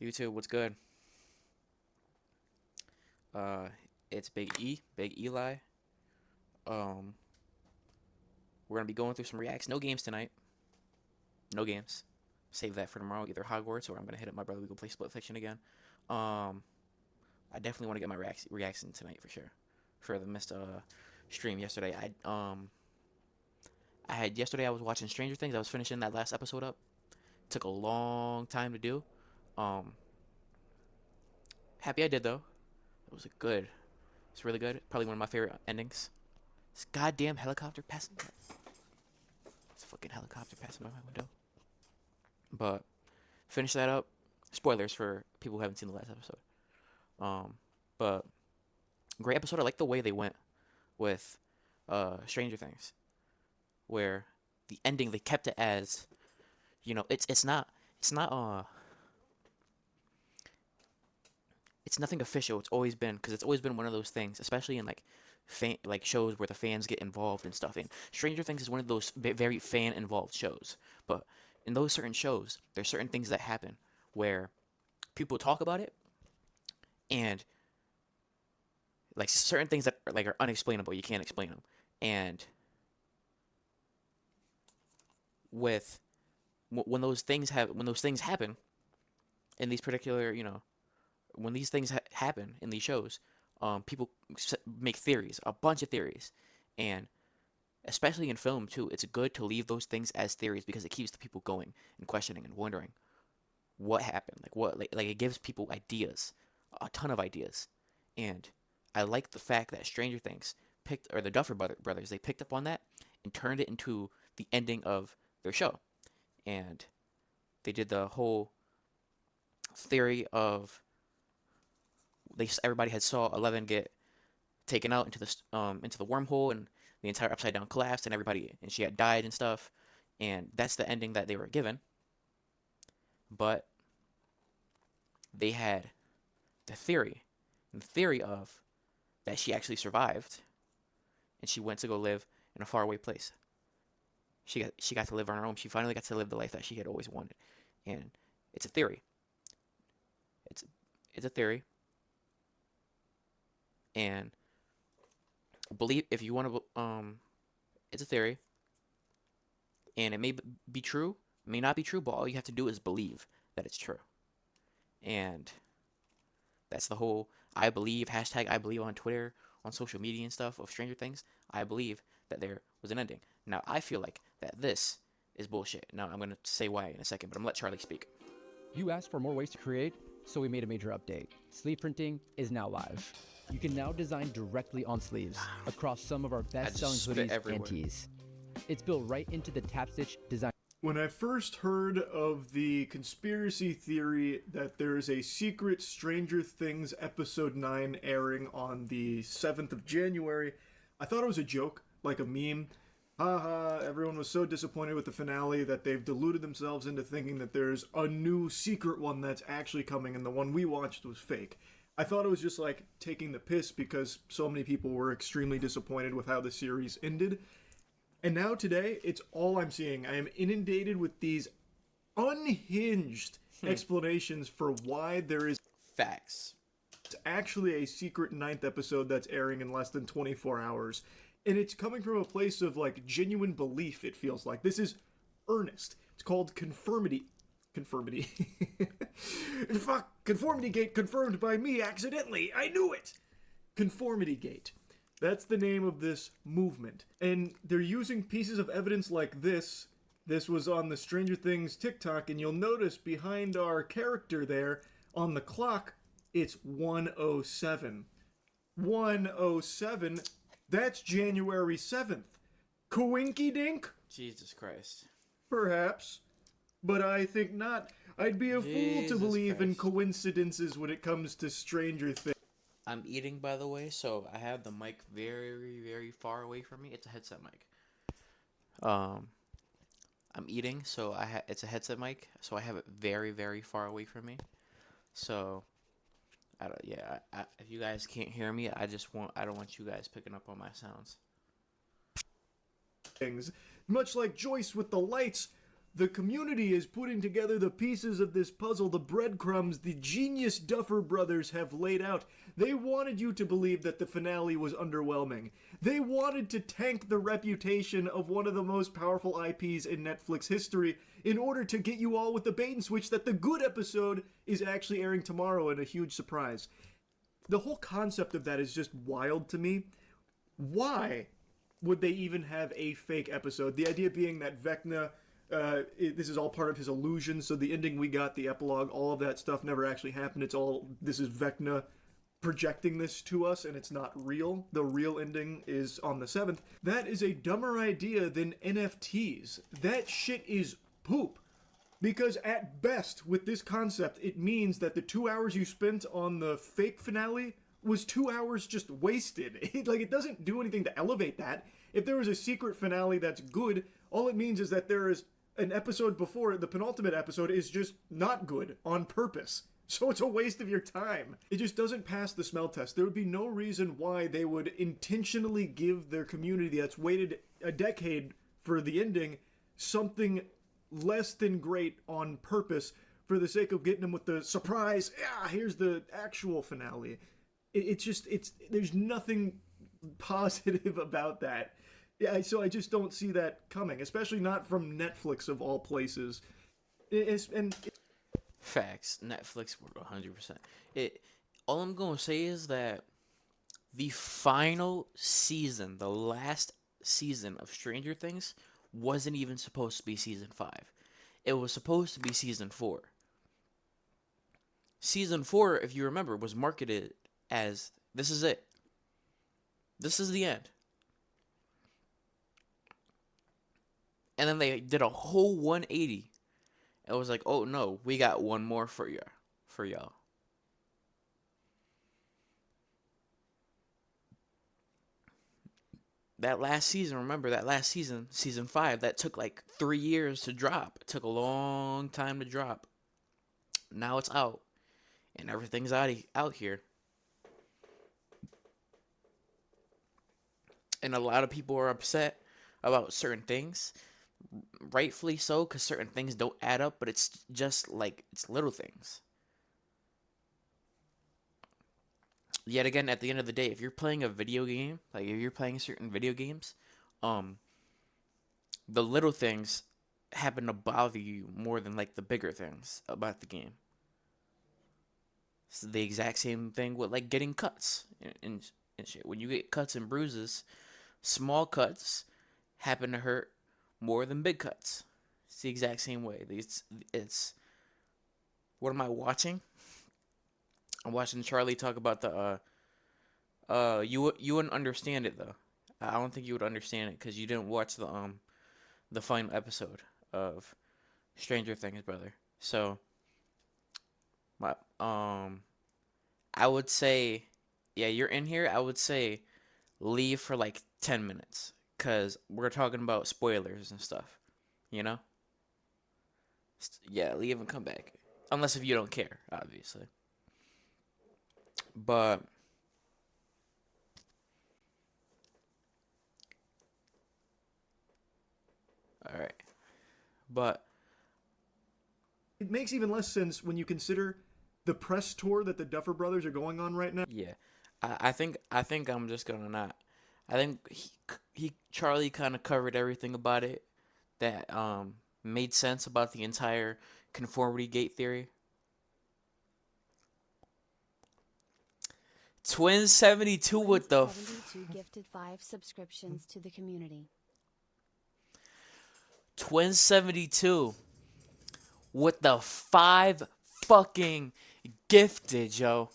YouTube, what's good? Uh, it's Big Eli. Um, we're gonna be going through some reacts. No games tonight. No games. Save that for tomorrow. Either Hogwarts or I'm gonna hit up my brother. We can play Split Fiction again. Um, I definitely want to get my reaction tonight for sure. For the missed stream yesterday. I had yesterday. I was watching Stranger Things. I was finishing that last episode up. Took a long time to do. Um, happy I did though. It was a good. It's really good. Probably one of my favorite endings. This goddamn helicopter passing. This fucking helicopter passing by my window. But finish that up. Spoilers for people who haven't seen the last episode. Um, but great episode. I like the way they went with Stranger Things, where the ending they kept it as, it's not it's nothing official. It's always been because it's always been one of those things, especially in like shows where the fans get involved and stuff. And Stranger Things is one of those very fan involved shows. But in those certain shows, there's certain things that happen where people talk about it and like certain things that are unexplainable. You can't explain them. And with when those things happen in these particular, when these things happen in these shows, people make theories, a bunch of theories, and especially in film too, it's good to leave those things as theories because it keeps the people going and questioning and wondering what happened, like it gives people ideas, a ton of ideas, and I like the fact that Stranger Things picked or the brothers they picked up on that and turned it into the ending of their show, and they did the whole theory of they everybody had saw 11 get taken out into the wormhole and the entire upside down collapsed and everybody and she had died and stuff, and that's the ending that they were given. But they had the theory of that she actually survived and she went to go live in a faraway place. She got to live on her own. She finally got to live the life that she had always wanted, and it's a theory. It's it's a theory, and believe if you want to. It's a theory, and it may be true, may not be true, but all you have to do is believe that it's true, and that's the whole I believe hashtag I believe on Twitter, on social media and stuff of Stranger Things. I believe that there was an ending. Now I feel like that this is bullshit. Now I'm gonna say why in a second, but I'm gonna let Charlie speak. You asked for more ways to create, so we made a major update. Sleeve printing is now live. You can now design directly on sleeves across some of our best-selling hoodies everywhere. and tees. It's built right into the Tapstitch design. When I first heard of the conspiracy theory that there's a secret Stranger Things episode 9 airing on the 7th of January, I thought it was a joke, like a meme. Haha, everyone was so disappointed with the finale that they've deluded themselves into thinking that there's a new secret one that's actually coming and the one we watched was fake. I thought it was just like taking the piss because so many people were extremely disappointed with how the series ended. And now today, it's all I'm seeing. I am inundated with these unhinged explanations for why there is Facts. actually a secret ninth episode that's airing in less than 24 hours. And it's coming from a place of like genuine belief, it feels like. This is earnest. It's called Conformity. Conformity. Fuck! Conformity Gate confirmed by me accidentally! I knew it! Conformity Gate. That's the name of this movement. And they're using pieces of evidence like this. This was on the Stranger Things TikTok, and you'll notice behind our character there, on the clock, it's 107. 107? That's January 7th. Coinky dink? Jesus Christ. Perhaps. But I think not. I'd be a fool to Jesus believe in Christ. coincidences when it comes to Stranger Things. I'm eating, by the way, so I have the mic very, very far away from me. It's a headset mic. I'm eating, so it's a headset mic, so I have it very, very far away from me. So, I don't. Yeah, if you guys can't hear me, I don't want you guys picking up on my sounds. Much like Joyce with the lights, The community is putting together the pieces of this puzzle, the breadcrumbs the genius Duffer Brothers have laid out. They wanted you to believe that the finale was underwhelming. They wanted to tank the reputation of one of the most powerful IPs in Netflix history in order to get you all with the bait and switch that the good episode is actually airing tomorrow, and a huge surprise. The whole concept of that is just wild to me. Why would they even have a fake episode? The idea being that Vecna, this is all part of his illusion, so the ending we got, the epilogue, all of that stuff never actually happened. This is Vecna projecting this to us, and it's not real. The real ending is on the 7th. That is a dumber idea than NFTs. That shit is poop. Because at best, with this concept, it means that the 2 hours you spent on the fake finale was 2 hours just wasted. It doesn't do anything to elevate that. If there was a secret finale that's good, all it means is that there is an episode before it, the penultimate episode, is just not good on purpose. So it's a waste of your time. It just doesn't pass the smell test. There would be no reason why they would intentionally give their community that's waited a decade for the ending something less than great on purpose for the sake of getting them with the surprise, here's the actual finale. There's nothing positive about that. Yeah, so I just don't see that coming, especially not from Netflix of all places. Facts. Netflix were 100%. All I'm gonna say is that the final season, the last season of Stranger Things, wasn't even supposed to be season 5. It was supposed to be season 4. Season 4, if you remember, was marketed as this is it. This is the end. And then they did a whole 180. It was like, oh no, we got one more for y'all. That last season, remember that last season, season 5, that took like 3 years to drop. It took a long time to drop. Now it's out, and everything's out here. And a lot of people are upset about certain things, rightfully so, because certain things don't add up, but it's just like, it's little things. Yet again, at the end of the day, if you're playing a video game, like if you're playing certain video games, the little things happen to bother you more than like the bigger things about the game. It's the exact same thing with like getting cuts and shit. When you get cuts and bruises, small cuts happen to hurt more than big cuts. It's the exact same way. It's what am I watching? I'm watching Charlie talk about you wouldn't understand it though. I don't think you would understand it because you didn't watch the final episode of Stranger Things, brother. So my I would say, yeah, you're in here. I would say leave for like 10 minutes because we're talking about spoilers and stuff. You know? Yeah, leave and come back. Unless if you don't care, obviously. But all right. But it makes even less sense when you consider the press tour that the Duffer Brothers are going on right now. yeah, I think I'm just gonna not. I think he Charlie kind of covered everything about it that made sense about the entire conformity gate theory. Twin 72 with the 72 gifted 5 subscriptions to the community. Twin 72 with the 5 fucking gifted, yo.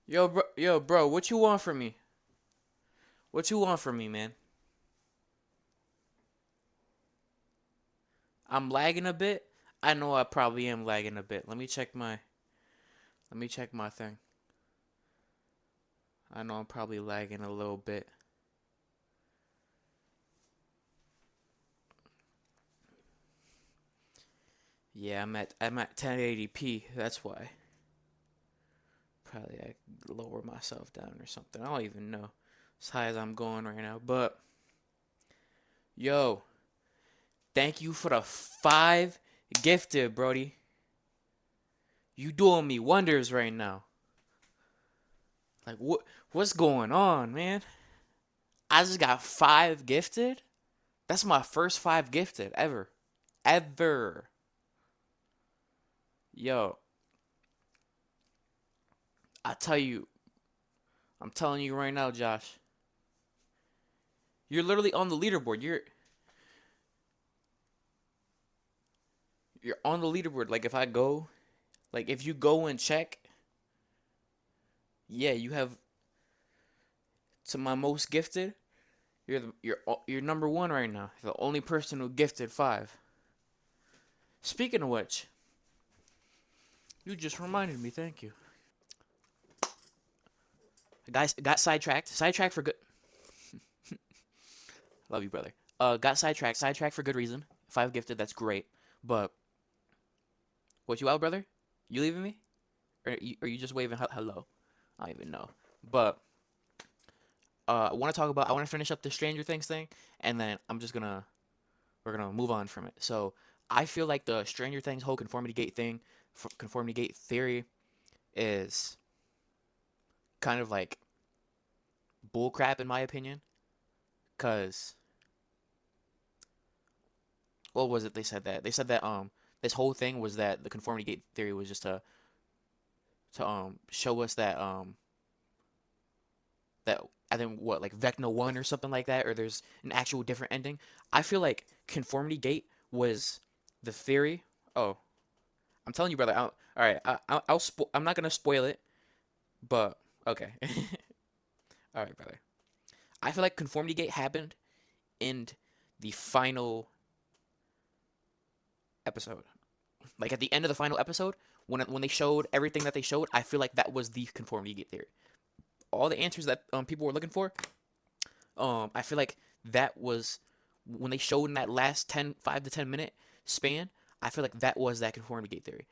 Yo, bro, what you want from me? What you want from me, man? I'm lagging a bit. I know I probably am lagging a bit. Let me check my thing. I know I'm probably lagging a little bit. Yeah, I'm at 1080p. That's why. Probably I lower myself down or something. I don't even know as high as I'm going right now. But yo, Thank you for the 5 gifted, Brody. You doing me wonders right now. Like what's going on, man? I just got 5 gifted? That's my first 5 gifted ever. Ever. Yo, I tell you, I'm telling you right now, Josh. You're literally on the leaderboard. You're on the leaderboard. Like if you go and check, yeah, you have to my most gifted. You're number 1 right now. You're the only person who gifted 5. Speaking of which, you just reminded me. Thank you. Guys, got sidetracked. Sidetracked for good. Love you, brother. Got sidetracked. Sidetracked for good reason. 5 gifted. That's great. But what, you out, brother? You leaving me? Or are you just waving hello? I don't even know. But I want to talk about. I want to finish up the Stranger Things thing, and then we're gonna move on from it. So I feel like the Stranger Things whole conformity gate thing, conformity gate theory, is kind of like bullcrap in my opinion. Cause what was it they said that? They said that this whole thing was that the conformity gate theory was just to show us that I think what like Vecna 1 or something like that, or there's an actual different ending. I feel like conformity gate was the theory. Oh, I'm telling you, brother. All right, I'm not gonna spoil it, but okay. All right, brother. I feel like conformity gate happened in the final episode. Like at the end of the final episode, when they showed everything that they showed, I feel like that was the conformity gate theory. All the answers that people were looking for, I feel like that was when they showed in that last 5 to 10 minute span. I feel like that was that conformity gate theory.